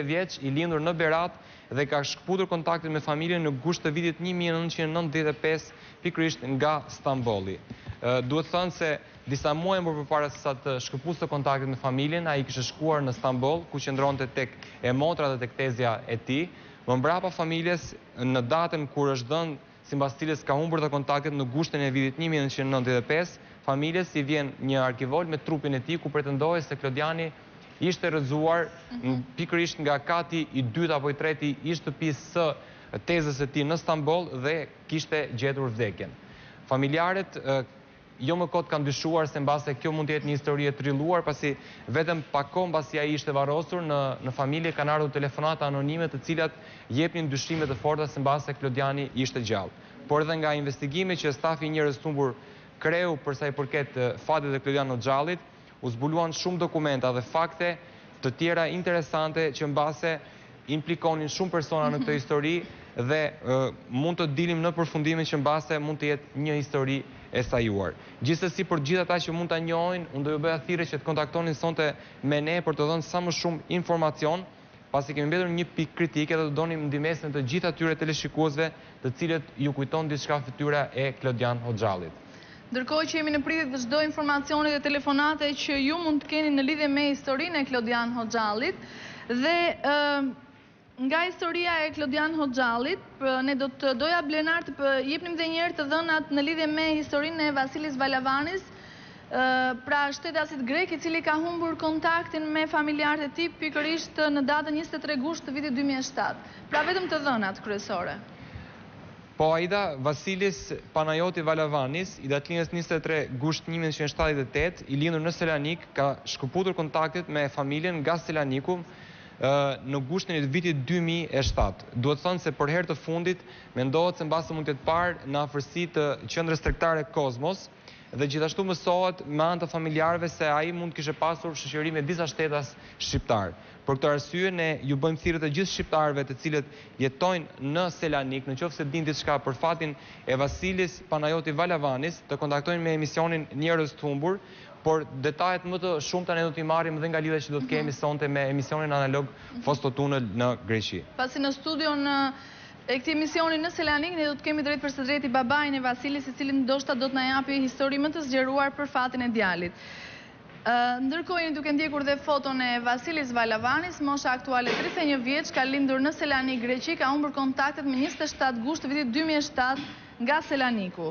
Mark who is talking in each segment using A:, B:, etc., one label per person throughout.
A: vjeç, i lindur në Berat dhe ka shkëputur kontaktin me familjen në gusht të vitit 1995 pikërisht nga Stambolli. Duhet thënë se disa muaj më përpara se sa të shkëputte kontaktin me familjen, ai kishte shkuar në Stamboll, ku qëndronte tek e motra dhe tek tezja e tij. Më mbrapa familjes, në datën kur është dhënë sipas cilës ka humbur të kontaktet në gushtin e vitit 1995, familjes i vjen një arkivol me trupin e tij ku pretendohej se Klodiani ishte rrëzuar pikërisht nga kati i dytë apo i treti i shtëpisë së tezës së tij në Stamboll dhe kishte gjetur vdekjen. Familjarët jo më kot kanë dyshuar se mbase kjo mund të jetë një histori e trilluar, pasi vetëm pak kohë mbasi ai ishte varrosur në familje kanë ardhur telefonata anonime të cilat jepnin dyshime të forta se mbase Klodiani ishte gjallë. Por edhe nga investigimet që stafi i Njerëz të Humbur kreu për sa i përket fatit të Klodian Hoxhallit, u zbuluan shumë dokumenta dhe fakte të tjera interesante që mbase implikonin shumë persona në këtë histori dhe mund të dilim në përfundimin që mbase mund të jetë një histori e sajuar. Gjithsesi, për gjithë ata që mund ta njohin, unë do ju bëja thirrje që të kontaktonin sonte me ne për të dhënë sa më shumë informacion, pasi kemi mbetur një pikë kritike dhe do donim ndihmesën të gjithë atyre teleshikuesve të cilët ju kujton diçka fytyra e Klodian Hoxhallit.
B: Ndërkohë që jemi në pritje të çdo informacioni dhe telefonate që ju mund të keni në lidhje me historinë e Klodian Hoxhallit dhe nga historia e Klodian Hoxhallit, ne do të doja Blenar të jepnim edhe një herë të dhënat në lidhje me historinë e Vasilis Valavanis, pra shtetasit grek i cili ka humbur kontaktin me familjarët e tij pikërisht në datën 23 gusht të vitit 2007. Pra vetëm të dhënat kryesore.
A: Po, Aida, Vasilis Panajoti Valavanis, i datëlinës 23 gusht 1978, i lindur në Selanik, ka shkëputur kontaktet me familjen nga Selaniku në gushtin e vitit 2007. Duhet thënë se për herë të fundit mendohet se mbase mund të jetë parë në afërsi të qendrës tregtare Kozmos dhe gjithashtu mësohet me anë të familjarëve se ai mund kishte pasur shoqëri me disa shtetas shqiptar. Për këtë arsye ne ju bëjmë thirrje të gjithë shqiptarëve të cilët jetojnë në Selanik, nëse din diçka për fatin e Vasilis Panajoti Valavanis, të kontaktojnë me emisionin Njerëz të Humbur, por detajet më të shumta ne do t'i marrim dhe nga lidhja që do të kemi sonte me emisionin analog Fostotunel në Greqi.
B: Pasi në studion e këtij emisioni në Selanik ne do të kemi drejt për së drejti babain e Vasilis, i cili ndoshta do të na japi histori më të zgjeruar për fatin e djalit. Ndërkohë jeni duke ndjekur dhe foton e Vasilis Valavanis, mosha aktuale 31 vjeç, ka lindur në Selanik, Greqi, ka humbur kontaktet me 27 gusht të vitit 2007 nga Selaniku.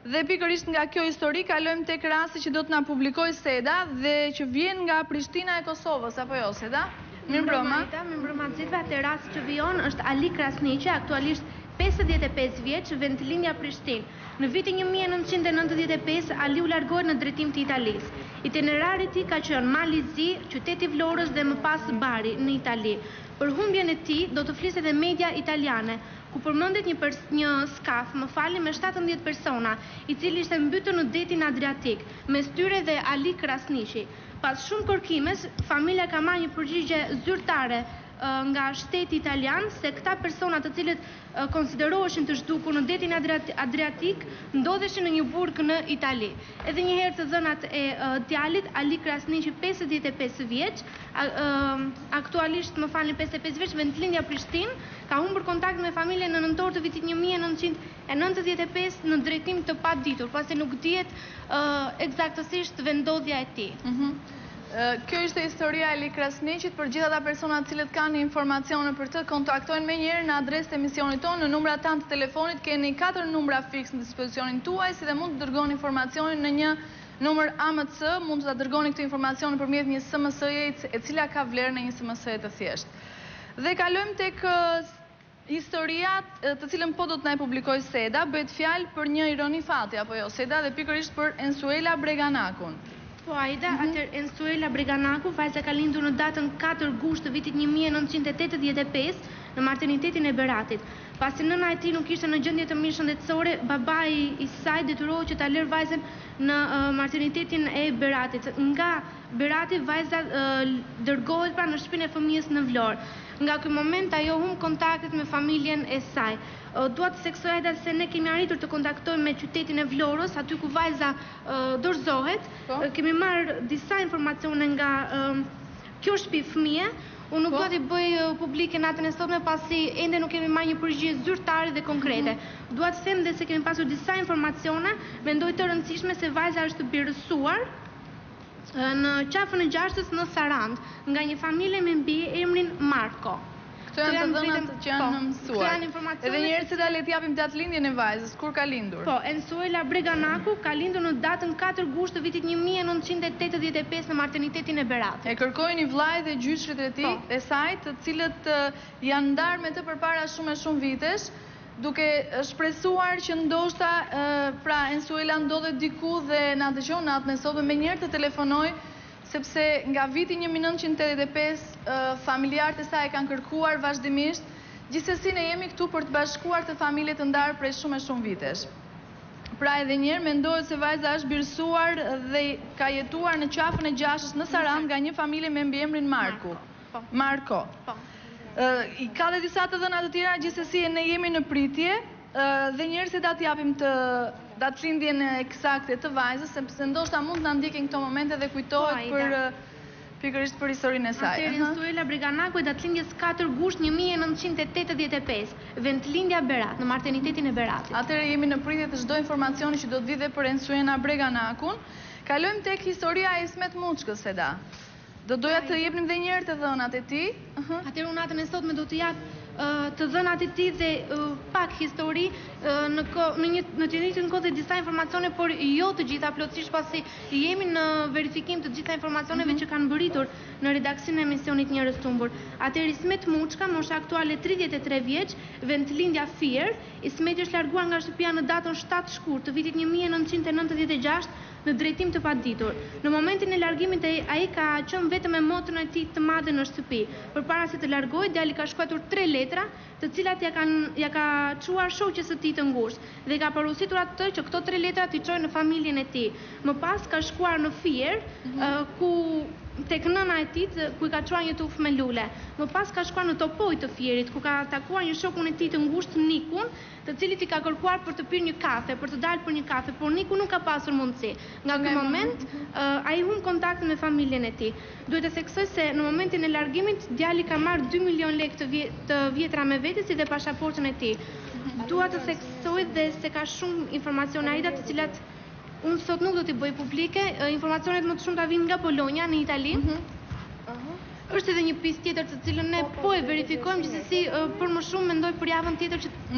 B: Dhe pikërisht nga kjo histori kalojmë tek rasti që do të na publikoj Seda dhe që vjen nga Prishtina e Kosovës, apo jo, Seda? Mirëmbrëma.
C: Mirëmbrëma të gjithëve. Atë rast që vijon është Ali Krasniqi, aktualisht 55 vjeç, Ventilindja Prishtinë. Në vitin 1995 Ali u largoi në drejtim të Italisë. Itinerari i tij ka qenë Malizi, qyteti i Vlorës dhe më pas Bari në Itali. Për humbjen e tij do të flisë edhe media italiane, ku përmendet një skaf, me 17 persona, i cili ishte mbytur në detin Adriatik, mes tyre dhe Ali Krasniqi. Pas shumë kërkimes, familja ka marrë një përgjigje zyrtare nga shteti italian se këta persona të cilët konsideroheshin të zhdukur në detin Adriatik ndodheshin në një burg në Itali. Edhe një herë të dhënat e djalit, Ali Krasniqi, 55 vjeç, aktualisht 55 vjeç, Ventilindja Prishtinë, ka humbur kontakt me familjen në nëntor të vitit 1995 në drejtim të paditur, pasi nuk dihet eksaktësisht vendodhja e tij.
B: Kjo ishte historia e Ali Krasniqit. Për gjithë ata persona të cilët kanë informacione për të, kontaktojnë me njëherë në adresë të emisionit tonë, në numrat tanë të telefonit, keni 4 numra fiks në dispozicionin tuaj, si dhe mund të dërgoni informacionin në një numër AMC, mund të dërgoni këtë informacion përmjet një SMS-je e cila ka vlerën e një SMS-je të thjeshtë. Dhe kalojmë tek historia të cilën po do të na e publikoj Seda, bëhet fjalë për një ironi fati, apo jo, Seda, dhe pikërisht për Ensuela Breganakun.
C: Po, Aida, atër Ensuela Breganaku, vajza ka lindur në datën 4 gusht të vitit 1985 në maternitetin e Beratit. Pasi nëna e tij nuk ishte në gjendje të mirë shëndetësore, babai i saj detyrohej që ta lërë vajzën në maternitetin e Beratit. Nga Berati vajza dërgohet pra në shtëpinë e fëmijës në Vlorë. Nga ky moment ajo humb kontaktet me familjen e saj. Dua të theksoj se ne kemi arritur të kontaktojmë me qytetin e Vlorës, aty ku vajza dorëzohet. Kemi marrë disa informacione nga kjo shtëpi fëmije. Unë nuk do t'i bëj publike natën e sotme pasi ende nuk kemi marrë një përgjigje zyrtare dhe konkrete. Dua të them dhe se kemi pasur disa informacione, mendoj të rëndësishme se vajza është birësuar në qafën e gjashtës në Sarand nga një familje me mbi emrin Marko.
B: Këto janë të dhënat që janë mësuar. Edhe njëherë se le t'japim datëlindjen e vajzës, kur ka lindur?
C: Po, Ensuela Breganaku ka lindur në datën 4 gusht të vitit 1985 në martenitetin e Beratit.
B: E kërkojnë i vllai dhe gjyshrit e tij, e saj, të cilët janë ndarë me të përpara shumë vitesh, duke shpresuar që ndoshta pra Ensuela ndodhet diku dhe na dëgjon natën e sotme menjëherë të telefonoj, sepse nga viti 1985 familjarët e saj kanë kërkuar vazhdimisht, gjithsesi ne jemi këtu për të bashkuar të familje të ndarë prej shumë vitesh. Pra edhe njerë mendohet se vajza është birësuar dhe ka jetuar në qafën e gjashës në Sarand nga një familje me mbiemrin Marko. Ka dhe disa të dhëna të tjera, gjithsesi ne jemi në pritje dhe njerë se da t'japim të datëlindjen eksakte të vajzës, sepse ndoshta mund të ndiqen këto momente dhe kujtohet për pikërisht për historinë e saj.
C: Atëherë Ensuela Breganaku e datëlindjes 4 gusht 1985, vendlindja Berat, në martenitetin e Beratit.
B: Atëherë jemi në pritje të çdo informacioni që do të vijë për Ensuela Breganakun. Kalojmë tek historia e Ismet Muçkës, Seda. Do doja të jepnim edhe një herë të dhënat e tij.
C: Atëherë unë natën e sotme do të jap të dhënat e tij dhe pak histori në të njëjtën kohë dhe disa informacione, por jo të gjitha plotësisht pasi jemi në verifikim të gjitha informacioneve që kanë mbërritur në redaksionin e emisionit Njerëz Tumbur. Atëherë Ismet Muçka, mosha aktuale 33 vjeç, vendlindja Fier. Ismeti është larguar nga shtëpia në datën 7 shkurt të vitit 1996 në drejtim të paditur. Në momentin e largimit ai ka qenë vetëm me motrën e tij të madhe në shtëpi. Përpara se të largohej, djali ka shkruar 3 letra, të cilat ja ka çuar shoqes së tij të ngushtë dhe ka porositur atë që këto 3 letra t'i çojnë në familjen e tij. Më pas ka shkuar në Fier, ku tek nëna e tij, ku i ka çuar një tufë me lule. Më pas ka shkuar në Topoj të Fierit, ku ka takuar një shokun e tij të ngushtë, Nikun, të cilit i ka kërkuar për të pirë një kafe, për të dalë për një kafe, por Niku nuk ka pasur mundësi. Nga ky moment, ai humb kontaktin me familjen e tij. Duhet të theksoj se në momentin e largimit, djali ka marrë 2 milion lekë të vjetra me vete, si dhe pasaportën e tij. Dua të theksoj dhe se ka shumë informacione aida të cilat unë sot nuk do t'i bëj publike, informacionet më të shumë ta vinë nga Bologna në Itali. Është edhe një pjesë tjetër të cilën ne po e verifikojmë, gjithsesi për më shumë mendoj për javën tjetër që